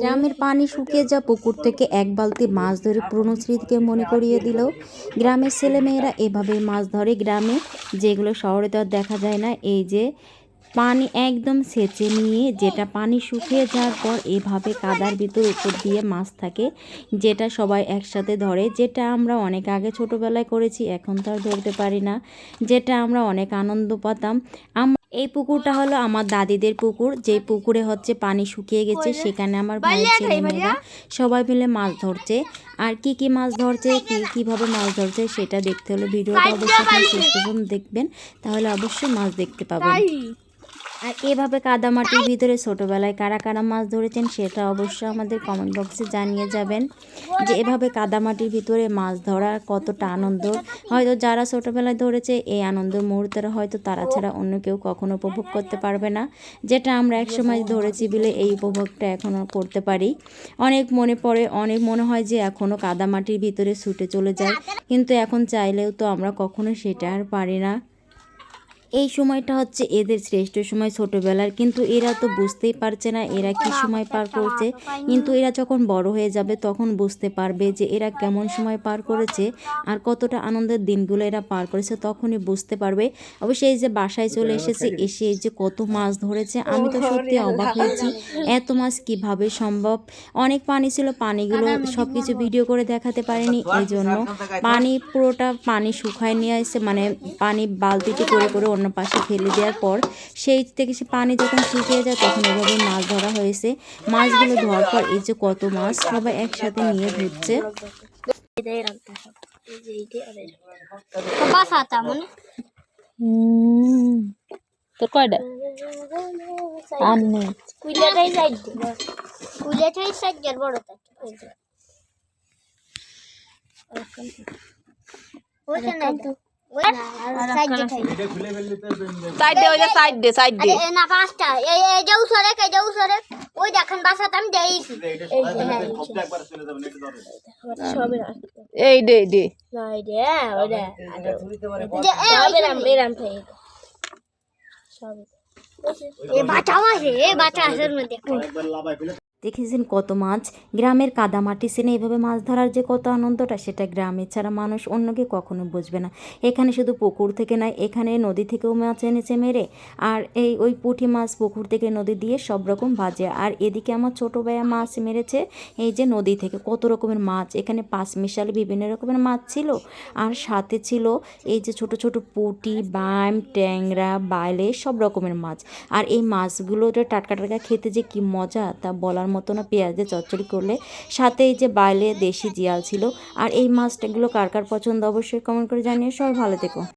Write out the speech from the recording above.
গ্রামের পানি শুকিয়ে যা পুকুর থেকে এক বালতি মাছ ধরে পুরনো স্মৃতিকে মনে করিয়ে দিল। গ্রামের ছেলেমেয়েরা এভাবেই মাছ ধরে গ্রামে, যেগুলো শহরে তো আর দেখা যায় না। এই যে পানি একদম সেচে নিয়ে, যেটা পানি শুকিয়ে যাওয়ার পর এভাবে কাদার ভিতর উপর দিয়ে মাছ থাকে, যেটা সবাই একসাথে ধরে, যেটা আমরা অনেক আগে ছোটোবেলায় করেছি, এখন তো আর ধরতে পারি না, যেটা আমরা অনেক আনন্দ পেতাম। এই পুকুরটা হলো আমার দাদিদের পুকুর, যে পুকুরে হচ্ছে পানি শুকিয়ে গেছে, সেখানে আমার ভাইয়ের ছেলেমেয়েরা সবাই মিলে মাছ ধরছে। আর কি কি মাছ ধরছে, কিভাবে মাছ ধরছে সেটা দেখতে হলে ভিডিওটা অবশ্যই শেষ পর্যন্ত দেখবেন, তাহলে অবশ্যই মাছ দেখতে পাবেন। আর এভাবে কাদামাটির ভিতরে ছোটোবেলায় কারা কারা মাছ ধরেছেন সেটা অবশ্যই আমাদের কমেন্ট বক্সে জানিয়ে যাবেন, যে এভাবে কাদামাটির ভিতরে মাছ ধরা কতটা আনন্দ। হয়তো যারা ছোটোবেলায় ধরেছে এই আনন্দ মুহূর্তটা হয়তো তারা ছাড়া অন্য কেউ কখনো উপভোগ করতে পারবে না, যেটা আমরা একসময় ধরেছি বলে এই উপভোগটা এখনও করতে পারি। অনেক মনে পড়ে, অনেক মনে হয় যে এখনও কাদামাটির ভিতরে ছুটে চলে যায়, কিন্তু এখন চাইলেও তো আমরা কখনো সেটা আর পারি না। এই সময়টা হচ্ছে এদের শ্রেষ্ঠ সময় ছোটোবেলার, কিন্তু এরা তো বুঝতেই পারছে না এরা কি সময় পার করছে, কিন্তু এরা যখন বড় হয়ে যাবে তখন বুঝতে পারবে যে এরা কেমন সময় পার করেছে আর কতটা আনন্দের দিনগুলো এরা পার করেছে, তখনই বুঝতে পারবে। অবশ্যই এই যে বাসায় চলে এসেছে, এসে এই যে কত মাছ ধরেছে, আমি তো সত্যি অবাক হয়েছি, এত মাছ কিভাবে সম্ভব। অনেক পানি ছিল, পানিগুলো সব কিছু ভিডিও করে দেখাতে পারিনি, এই জন্য পানি পুরোটা পানি শুকায় নিয়ে আসছে, মানে পানি বালতিতে করে করে অন্য পাশে ফেলে দেওয়ার পর সেই থেকে সে পানি যখন শুকিয়ে যায় তখন এভাবে মাছ ধরা হয়েছে। মাছগুলো ধোয়ার পর এই যে কত মাছ সবাই একসাথে নিয়ে ধরছে। তোর কয়টা আর নেই এই দে দে দেখেছেন কত মাছ। গ্রামের কাদামাটি সিনে এভাবে মাছ ধরার যে কত আনন্দটা, সেটা গ্রামে ছাড়া মানুষ অন্যকে কখনো বুঝবে না। এখানে শুধু পুকুর থেকে নয়, এখানে নদী থেকেও মাছ এনেছে মেরে, আর ওই পুঁটি মাছ পুকুর থেকে নদী দিয়ে সব রকম ভাজে। আর এদিকে আমার ছোটো ভাইয়া মাছ মেরেছে এই যে নদী থেকে, কত রকমের মাছ, এখানে পাঁচ মিশালে বিভিন্ন রকমের মাছ ছিল, আর সাথে ছিল এই যে ছোট ছোট পুঁটি, বাইম, ট্যাংরা, বাইলে, সব রকমের মাছ। আর এই মাছগুলো টাটকা টাটকা খেতে যে কি মজা তা বলার মতো না, পেঁয়াজ দিয়ে চচ্চড়ি করলে। সাথে এই যে বাইলে দেশি জিয়াল ছিল। আর এই মাছটাগুলো কার কার পছন্দ অবশ্যই কমেন্ট করে জানিয়ে, সবাই ভালো থেকো।